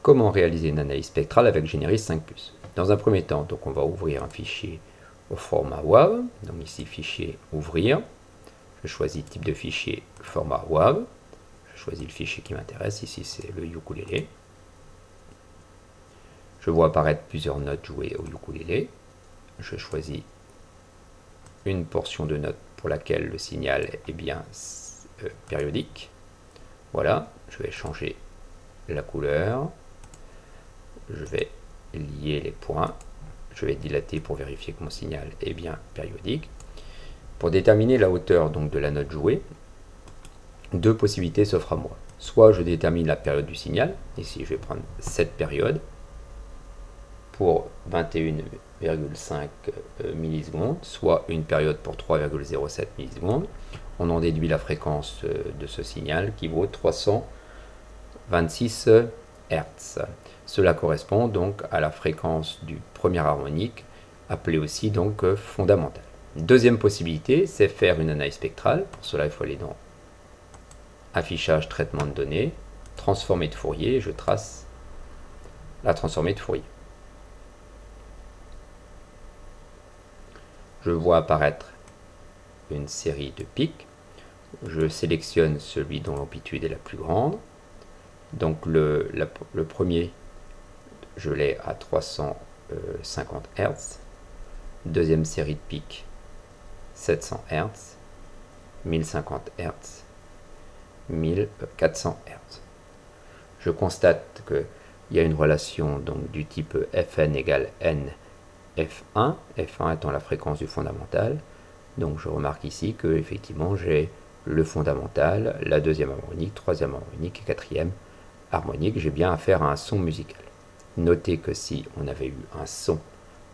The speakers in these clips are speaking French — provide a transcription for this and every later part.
comment réaliser une analyse spectrale avec Generis 5+. Dans un premier temps, donc on va ouvrir un fichier au format WAV. Donc ici, fichier ouvrir. Je choisis type de fichier format WAV. Je choisis le fichier qui m'intéresse. Ici, c'est le ukulélé. Je vois apparaître plusieurs notes jouées au ukulélé. Je choisis une portion de notes pour laquelle le signal est bien périodique. Voilà, je vais changer la couleur. Je vais lier les points. Je vais dilater pour vérifier que mon signal est bien périodique. Pour déterminer la hauteur donc de la note jouée, deux possibilités s'offrent à moi. Soit je détermine la période du signal. Ici, je vais prendre cette période pour 21,5 millisecondes, soit une période pour 3,07 millisecondes. On en déduit la fréquence de ce signal qui vaut 326 Hz. Cela correspond donc à la fréquence du premier harmonique, appelée aussi donc fondamentale. Deuxième possibilité, c'est faire une analyse spectrale. Pour cela, il faut aller dans Affichage, traitement de données, transformée de Fourier, et je trace la transformée de Fourier. Je vois apparaître une série de pics. Je sélectionne celui dont l'amplitude est la plus grande. Donc le premier, je l'ai à 350 Hz. Deuxième série de pics, 700 Hz, 1050 Hz, 1400 Hz. Je constate qu'il y a une relation donc, du type Fn égale N F1, F1 étant la fréquence du fondamental. Donc je remarque ici que effectivement j'ai le fondamental, la deuxième harmonique, troisième harmonique et quatrième harmonique. J'ai bien affaire à un son musical. Notez que si on avait eu un son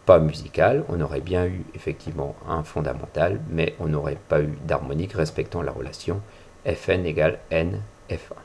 pas musical, on aurait bien eu effectivement un fondamental, mais on n'aurait pas eu d'harmonique respectant la relation Fn égale N F1.